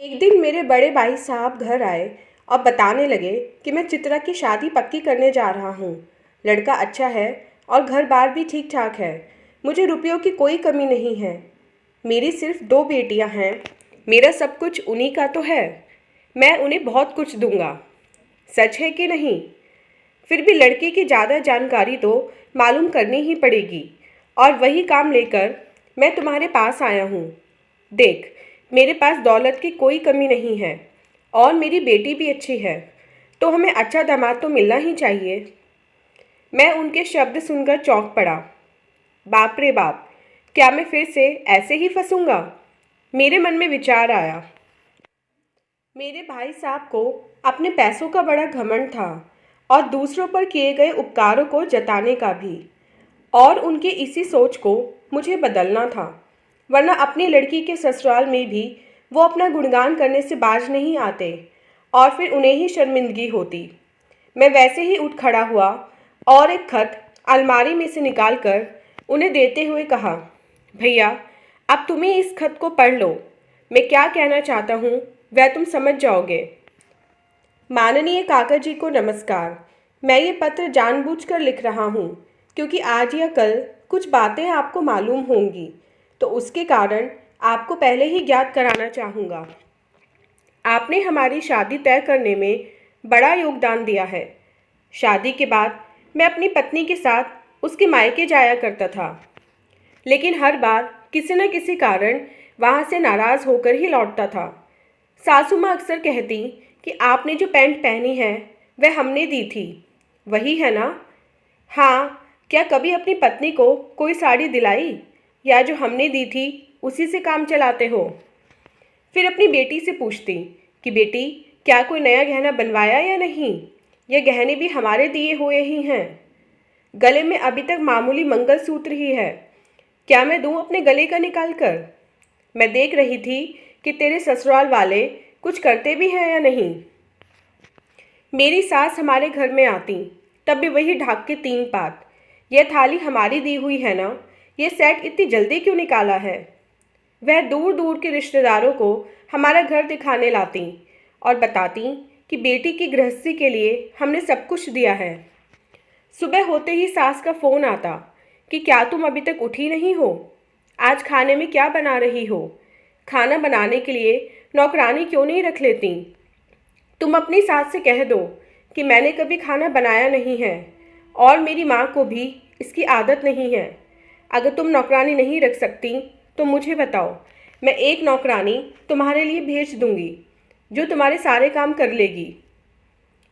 एक दिन मेरे बड़े भाई साहब घर आए और बताने लगे कि मैं चित्रा की शादी पक्की करने जा रहा हूँ। लड़का अच्छा है और घर बार भी ठीक ठाक है। मुझे रुपयों की कोई कमी नहीं है। मेरी सिर्फ दो बेटियाँ हैं। मेरा सब कुछ उन्हीं का तो है। मैं उन्हें बहुत कुछ दूंगा। सच है कि नहीं? फिर भी लड़के की ज़्यादा जानकारी तो मालूम करनी ही पड़ेगी, और वही काम लेकर मैं तुम्हारे पास आया हूँ। देख, मेरे पास दौलत की कोई कमी नहीं है और मेरी बेटी भी अच्छी है, तो हमें अच्छा दामाद तो मिलना ही चाहिए। मैं उनके शब्द सुनकर चौंक पड़ा। बाप रे बाप, क्या मैं फिर से ऐसे ही फंसूंगा? मेरे मन में विचार आया। मेरे भाई साहब को अपने पैसों का बड़ा घमंड था और दूसरों पर किए गए उपकारों को जताने का भी, और उनकी इसी सोच को मुझे बदलना था, वरना अपनी लड़की के ससुराल में भी वो अपना गुणगान करने से बाज नहीं आते और फिर उन्हें ही शर्मिंदगी होती। मैं वैसे ही उठ खड़ा हुआ और एक खत अलमारी में से निकालकर उन्हें देते हुए कहा, भैया, अब तुम्हें इस खत को पढ़ लो। मैं क्या कहना चाहता हूँ वह तुम समझ जाओगे। माननीय काका जी को नमस्कार। मैं ये पत्र जानबूझकर लिख रहा हूँ क्योंकि आज या कल कुछ बातें आपको मालूम होंगी, तो उसके कारण आपको पहले ही ज्ञात कराना चाहूँगा। आपने हमारी शादी तय करने में बड़ा योगदान दिया है। शादी के बाद मैं अपनी पत्नी के साथ उसके मायके जाया करता था, लेकिन हर बार किसी न किसी कारण वहाँ से नाराज़ होकर ही लौटता था। सासू माँ अक्सर कहती कि आपने जो पैंट पहनी है वह हमने दी थी, वही है ना? हाँ, क्या कभी अपनी पत्नी को कोई साड़ी दिलाई, या जो हमने दी थी उसी से काम चलाते हो? फिर अपनी बेटी से पूछती कि बेटी, क्या कोई नया गहना बनवाया या नहीं? यह गहने भी हमारे दिए हुए ही हैं। गले में अभी तक मामूली मंगलसूत्र ही है। क्या मैं दूं अपने गले का निकाल कर? मैं देख रही थी कि तेरे ससुराल वाले कुछ करते भी हैं या नहीं। मेरी सास हमारे घर में आती तब भी वही ढाक के तीन पात। यह थाली हमारी दी हुई है ना? यह सेट इतनी जल्दी क्यों निकाला है? वह दूर दूर के रिश्तेदारों को हमारा घर दिखाने लाती और बताती कि बेटी की गृहस्थी के लिए हमने सब कुछ दिया है। सुबह होते ही सास का फ़ोन आता कि क्या तुम अभी तक उठी नहीं हो? आज खाने में क्या बना रही हो? खाना बनाने के लिए नौकरानी क्यों नहीं रख लेती? तुम अपनी सास से कह दो कि मैंने कभी खाना बनाया नहीं है और मेरी माँ को भी इसकी आदत नहीं है। अगर तुम नौकरानी नहीं रख सकती तो मुझे बताओ, मैं एक नौकरानी तुम्हारे लिए भेज दूंगी जो तुम्हारे सारे काम कर लेगी।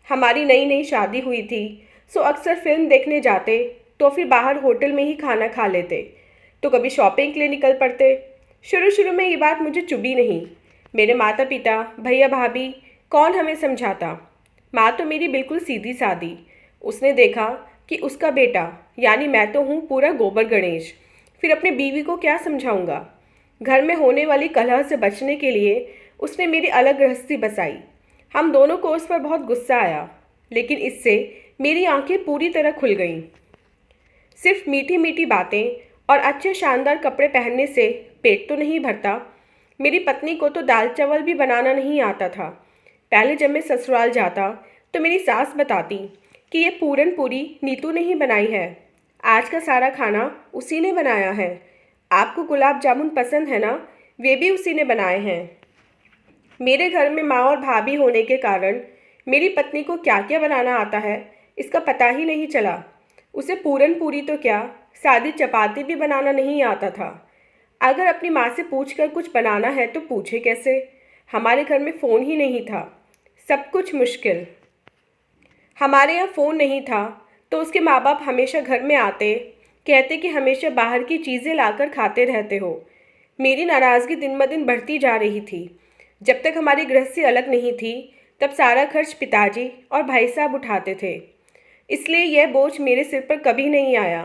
हमारी नई नई शादी हुई थी, सो अक्सर फिल्म देखने जाते तो फिर बाहर होटल में ही खाना खा लेते, तो कभी शॉपिंग के लिए निकल पड़ते। शुरू शुरू में ये बात मुझे चुभी नहीं। मेरे माता पिता, भैया भाभी, कौन हमें समझाता? माँ तो मेरी बिल्कुल सीधी सादी। उसने देखा कि उसका बेटा यानी मैं तो हूँ पूरा गोबर गणेश, फिर अपनी बीवी को क्या समझाऊंगा? घर में होने वाली कलह से बचने के लिए उसने मेरी अलग गृहस्थी बसाई। हम दोनों को उस पर बहुत गुस्सा आया, लेकिन इससे मेरी आंखें पूरी तरह खुल गईं। सिर्फ मीठी मीठी बातें और अच्छे शानदार कपड़े पहनने से पेट तो नहीं भरता। मेरी पत्नी को तो दाल चावल भी बनाना नहीं आता था। पहले जब मैं ससुराल जाता तो मेरी सास बताती कि ये पूरन पूरी नीतू ने ही बनाई है, आज का सारा खाना उसी ने बनाया है। आपको गुलाब जामुन पसंद है ना? वे भी उसी ने बनाए हैं। मेरे घर में माँ और भाभी होने के कारण मेरी पत्नी को क्या क्या बनाना आता है इसका पता ही नहीं चला। उसे पूरन पूरी तो क्या, सादी चपाती भी बनाना नहीं आता था। अगर अपनी माँ से पूछकर कुछ बनाना है तो पूछे कैसे? हमारे घर में फ़ोन ही नहीं था। सब कुछ मुश्किल। हमारे यहाँ फ़ोन नहीं था तो उसके माँ बाप हमेशा घर में आते, कहते कि हमेशा बाहर की चीज़ें लाकर खाते रहते हो। मेरी नाराज़गी दिन ब दिन बढ़ती जा रही थी। जब तक हमारी गृहस्थी अलग नहीं थी तब सारा खर्च पिताजी और भाई साहब उठाते थे, इसलिए यह बोझ मेरे सिर पर कभी नहीं आया।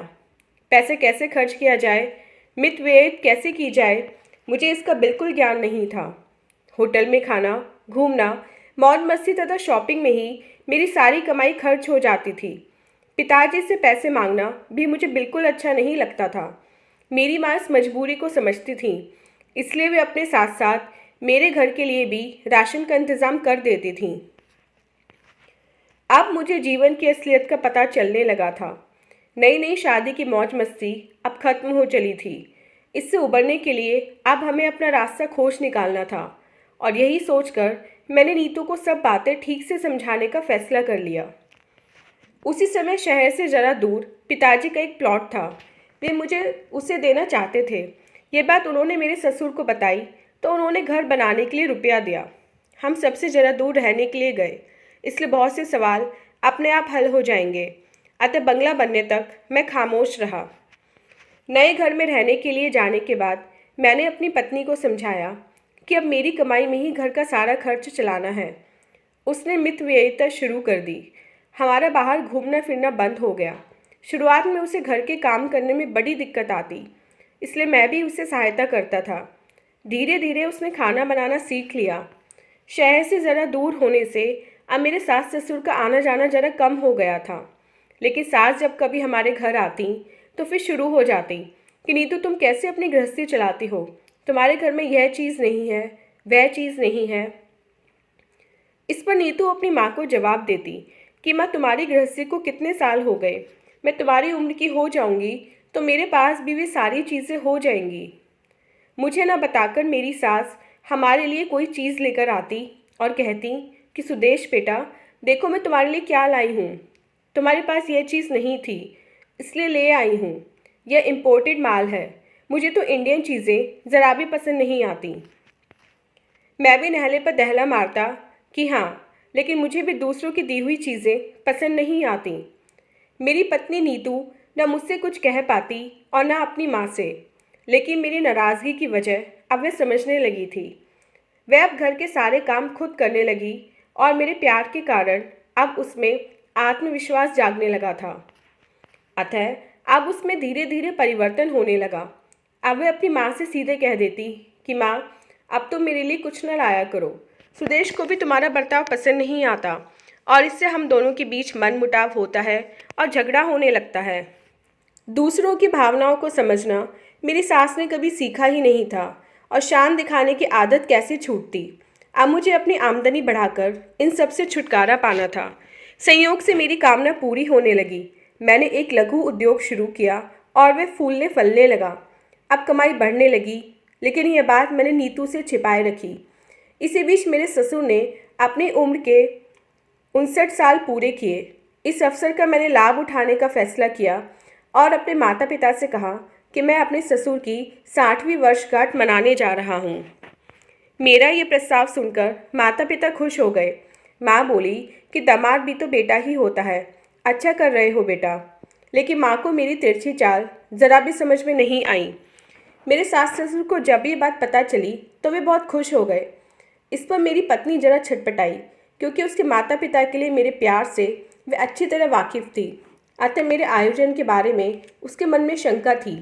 पैसे कैसे खर्च किया जाए, मित व्यय कैसे की जाए, मुझे इसका बिल्कुल ज्ञान नहीं था। होटल में खाना, घूमना, मौज मस्ती तथा शॉपिंग में ही मेरी सारी कमाई खर्च हो जाती थी। पिताजी से पैसे मांगना भी मुझे बिल्कुल अच्छा नहीं लगता था। मेरी माँ इस मजबूरी को समझती थी, इसलिए वे अपने साथ साथ मेरे घर के लिए भी राशन का इंतज़ाम कर देती थीं। अब मुझे जीवन की असलियत का पता चलने लगा था। नई नई शादी की मौज मस्ती अब खत्म हो चली थी। इससे उबरने के लिए अब हमें अपना रास्ता खोज निकालना था, और यही सोचकर मैंने नीतू को सब बातें ठीक से समझाने का फैसला कर लिया। उसी समय शहर से ज़रा दूर पिताजी का एक प्लॉट था। वे मुझे उसे देना चाहते थे। ये बात उन्होंने मेरे ससुर को बताई तो उन्होंने घर बनाने के लिए रुपया दिया। हम सबसे ज़रा दूर रहने के लिए गए, इसलिए बहुत से सवाल अपने आप हल हो जाएंगे। अतः बंगला बनने तक मैं खामोश रहा। नए घर में रहने के लिए जाने के बाद मैंने अपनी पत्नी को समझाया कि अब मेरी कमाई में ही घर का सारा खर्च चलाना है। उसने मितव्ययिता शुरू कर दी। हमारा बाहर घूमना फिरना बंद हो गया। शुरुआत में उसे घर के काम करने में बड़ी दिक्कत आती, इसलिए मैं भी उसे सहायता करता था। धीरे धीरे उसने खाना बनाना सीख लिया। शहर से ज़रा दूर होने से अब मेरे सास ससुर का आना जाना ज़रा कम हो गया था। लेकिन सास जब कभी हमारे घर आती तो फिर शुरू हो जाती कि नीतू, तुम कैसे अपनी गृहस्थी चलाती हो? तुम्हारे घर में यह चीज़ नहीं है, वह चीज़ नहीं है। इस पर नीतू अपनी माँ को जवाब देती कि माँ, तुम्हारी गृहस्थी को कितने साल हो गए, मैं तुम्हारी उम्र की हो जाऊंगी तो मेरे पास भी वे सारी चीज़ें हो जाएंगी। मुझे न बताकर मेरी सास हमारे लिए कोई चीज़ लेकर आती और कहती कि सुदेश बेटा, देखो मैं तुम्हारे लिए क्या लाई हूँ। तुम्हारे पास यह चीज़ नहीं थी, इसलिए ले आई हूँ। यह इम्पोर्टेड माल है, मुझे तो इंडियन चीज़ें ज़रा भी पसंद नहीं आती। मैं भी नहले पर दहला मारता कि हाँ, लेकिन मुझे भी दूसरों की दी हुई चीज़ें पसंद नहीं आती। मेरी पत्नी नीतू न मुझसे कुछ कह पाती और न अपनी माँ से, लेकिन मेरी नाराज़गी की वजह अब वह समझने लगी थी। वह अब घर के सारे काम खुद करने लगी और मेरे प्यार के कारण अब उसमें आत्मविश्वास जागने लगा था। अतः अब उसमें धीरे धीरे परिवर्तन होने लगा। अब वह अपनी माँ से सीधे कह देती कि माँ, अब तुम मेरे लिए कुछ न लाया करो। सुदेश को भी तुम्हारा बर्ताव पसंद नहीं आता और इससे हम दोनों के बीच मनमुटाव होता है और झगड़ा होने लगता है। दूसरों की भावनाओं को समझना मेरी सास ने कभी सीखा ही नहीं था, और शान दिखाने की आदत कैसे छूटती। अब मुझे अपनी आमदनी बढ़ाकर इन सब से छुटकारा पाना था। संयोग से मेरी कामना पूरी होने लगी। मैंने एक लघु उद्योग शुरू किया और वह फूलने फलने लगा। अब कमाई बढ़ने लगी, लेकिन यह बात मैंने नीतू से छिपाए रखी। इसी बीच मेरे ससुर ने अपनी उम्र के 59 साल पूरे किए। इस अवसर का मैंने लाभ उठाने का फैसला किया और अपने माता पिता से कहा कि मैं अपने ससुर की 60वीं वर्षगांठ मनाने जा रहा हूँ। मेरा ये प्रस्ताव सुनकर माता पिता खुश हो गए। माँ बोली कि दामाद भी तो बेटा ही होता है, अच्छा कर रहे हो बेटा। लेकिन माँ को मेरी तिरछी चाल ज़रा भी समझ में नहीं आई। मेरे सास ससुर को जब ये बात पता चली तो वे बहुत खुश हो गए। इस पर मेरी पत्नी जरा छटपटाई, क्योंकि उसके माता पिता के लिए मेरे प्यार से वे अच्छी तरह वाकिफ़ थी। अतः मेरे आयोजन के बारे में उसके मन में शंका थी।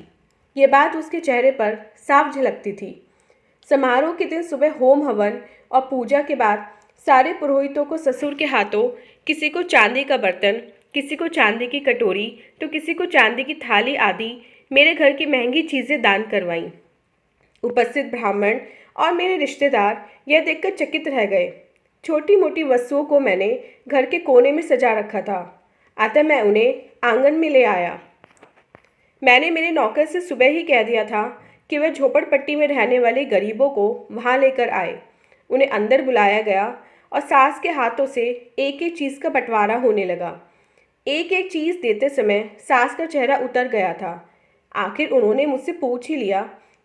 ये बात उसके चेहरे पर साफ झलकती थी। समारोह के दिन सुबह होम हवन और पूजा के बाद सारे पुरोहितों को ससुर के हाथों किसी को चांदी का बर्तन, किसी को चांदी की कटोरी तो किसी को चांदी की थाली आदि मेरे घर की महंगी चीज़ें दान करवाईं। उपस्थित ब्राह्मण और मेरे रिश्तेदार यह देखकर चकित रह गए। छोटी मोटी वस्तुओं को मैंने घर के कोने में सजा रखा था, अतः मैं उन्हें आंगन में ले आया। मैंने मेरे नौकर से सुबह ही कह दिया था कि वह झोपड़पट्टी में रहने वाले गरीबों को वहाँ लेकर आए। उन्हें अंदर बुलाया गया और सास के हाथों से एक एक चीज़ का बंटवारा होने लगा। एक एक चीज़ देते समय सास का चेहरा उतर गया था। आखिर उन्होंने मुझसे पूछ ही लिया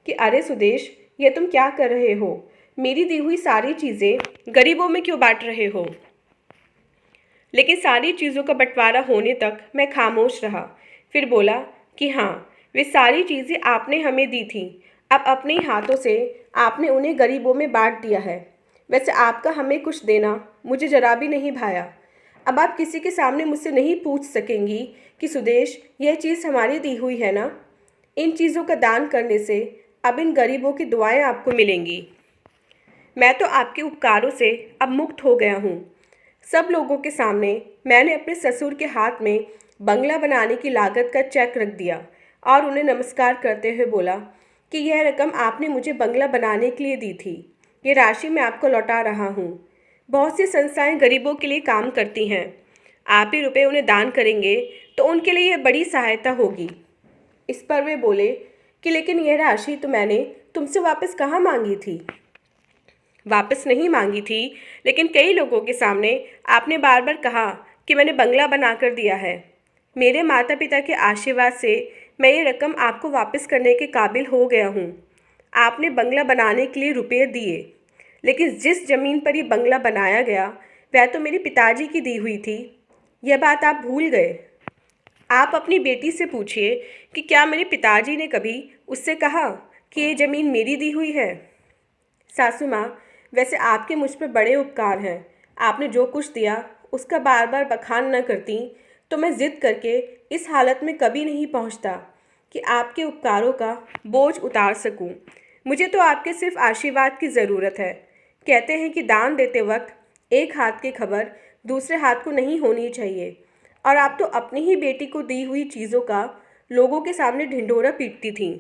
कि अरे सुदेश, ये तुम क्या कर रहे हो? मेरी दी हुई सारी चीज़ें गरीबों में क्यों बांट रहे हो? लेकिन सारी चीज़ों का बंटवारा होने तक मैं खामोश रहा। फिर बोला कि हाँ, वे सारी चीज़ें आपने हमें दी थीं। अब अपने ही हाथों से आपने उन्हें गरीबों में बांट दिया है। वैसे आपका हमें कुछ देना मुझे जरा भी नहीं भाया। अब आप किसी के सामने मुझसे नहीं पूछ सकेंगी कि सुदेश, यह चीज़ हमारी दी हुई है ना? इन चीज़ों का दान करने से अब इन गरीबों की दुआएं आपको मिलेंगी। मैं तो आपके उपकारों से अब मुक्त हो गया हूँ। सब लोगों के सामने मैंने अपने ससुर के हाथ में बंगला बनाने की लागत का चेक रख दिया और उन्हें नमस्कार करते हुए बोला कि यह रकम आपने मुझे बंगला बनाने के लिए दी थी। ये राशि मैं आपको लौटा रहा हूँ। बहुत सी संस्थाएं गरीबों के लिए काम करती हैं। आप ही रुपए उन्हें दान करेंगे तो उनके लिए यह बड़ी सहायता होगी। इस पर वे बोले कि लेकिन यह राशि तो मैंने तुमसे वापस कहाँ मांगी थी। वापस नहीं मांगी थी, लेकिन कई लोगों के सामने आपने बार बार कहा कि मैंने बंगला बना कर दिया है। मेरे माता पिता के आशीर्वाद से मैं ये रकम आपको वापस करने के काबिल हो गया हूँ। आपने बंगला बनाने के लिए रुपये दिए, लेकिन जिस ज़मीन पर ये बंगला बनाया गया वह तो मेरे पिताजी की दी हुई थी। यह बात आप भूल गए। आप अपनी बेटी से पूछिए कि क्या मेरे पिताजी ने कभी उससे कहा कि ये ज़मीन मेरी दी हुई है। सासू माँ, वैसे आपके मुझ पर बड़े उपकार हैं। आपने जो कुछ दिया उसका बार बार बखान न करती तो मैं ज़िद करके इस हालत में कभी नहीं पहुँचता कि आपके उपकारों का बोझ उतार सकूं। मुझे तो आपके सिर्फ आशीर्वाद की ज़रूरत है। कहते हैं कि दान देते वक्त एक हाथ की खबर दूसरे हाथ को नहीं होनी चाहिए, और आप तो अपनी ही बेटी को दी हुई चीज़ों का लोगों के सामने ढिंढोरा पीटती थीं।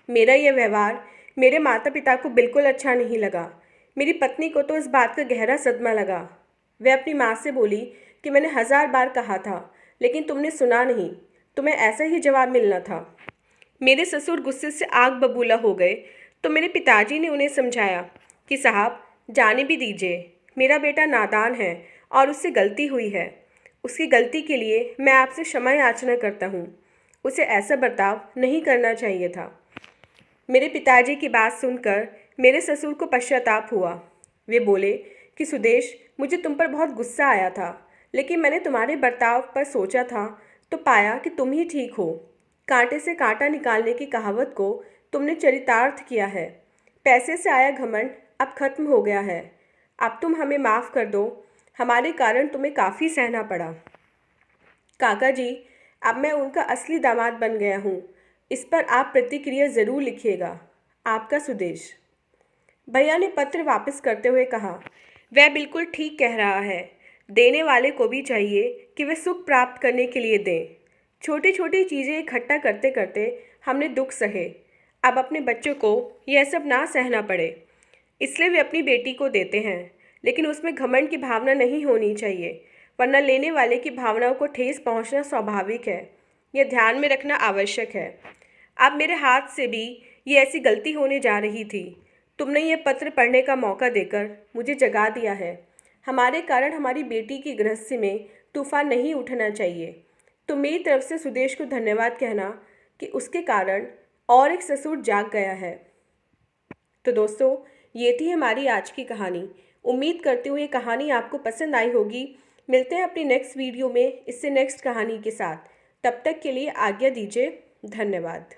मेरा यह व्यवहार मेरे माता पिता को बिल्कुल अच्छा नहीं लगा। मेरी पत्नी को तो इस बात का गहरा सदमा लगा। वह अपनी माँ से बोली कि मैंने 1000 बार कहा था, लेकिन तुमने सुना नहीं। तुम्हें ऐसा ही जवाब मिलना था। मेरे ससुर गुस्से से आग बबूला हो गए तो मेरे पिताजी ने उन्हें समझाया कि साहब, जाने भी दीजिए। मेरा बेटा नादान है और उससे गलती हुई है। उसकी गलती के लिए मैं आपसे क्षमा याचना करता हूँ। उसे ऐसा बर्ताव नहीं करना चाहिए था। मेरे पिताजी की बात सुनकर मेरे ससुर को पश्चाताप हुआ। वे बोले कि सुदेश, मुझे तुम पर बहुत गुस्सा आया था, लेकिन मैंने तुम्हारे बर्ताव पर सोचा था तो पाया कि तुम ही ठीक हो। कांटे से कांटा निकालने की कहावत को तुमने चरितार्थ किया है। पैसे से आया घमंड अब खत्म हो गया है। अब तुम हमें माफ़ कर दो। हमारे कारण तुम्हें काफ़ी सहना पड़ा। काका जी, अब मैं उनका असली दामाद बन गया हूँ। इस पर आप प्रतिक्रिया ज़रूर लिखिएगा। आपका सुदेश। भैया ने पत्र वापस करते हुए कहा, वह बिल्कुल ठीक कह रहा है। देने वाले को भी चाहिए कि वह सुख प्राप्त करने के लिए दें। छोटी छोटी चीज़ें इकट्ठा करते करते हमने दुख सहे। अब अपने बच्चों को यह सब ना सहना पड़े, इसलिए वे अपनी बेटी को देते हैं। लेकिन उसमें घमंड की भावना नहीं होनी चाहिए, वरना लेने वाले की भावनाओं को ठेस पहुंचना स्वाभाविक है। यह ध्यान में रखना आवश्यक है। अब मेरे हाथ से भी ये ऐसी गलती होने जा रही थी। तुमने ये पत्र पढ़ने का मौका देकर मुझे जगा दिया है। हमारे कारण हमारी बेटी की गृहस्थी में तूफान नहीं उठना चाहिए। तो मेरी तरफ से सुदेश को धन्यवाद कहना कि उसके कारण और एक ससुर जाग गया है। तो दोस्तों, ये थी हमारी आज की कहानी। उम्मीद करती हूँ ये कहानी आपको पसंद आई होगी। मिलते हैं अपनी नेक्स्ट वीडियो में इससे नेक्स्ट कहानी के साथ। तब तक के लिए आज्ञा दीजिए। धन्यवाद।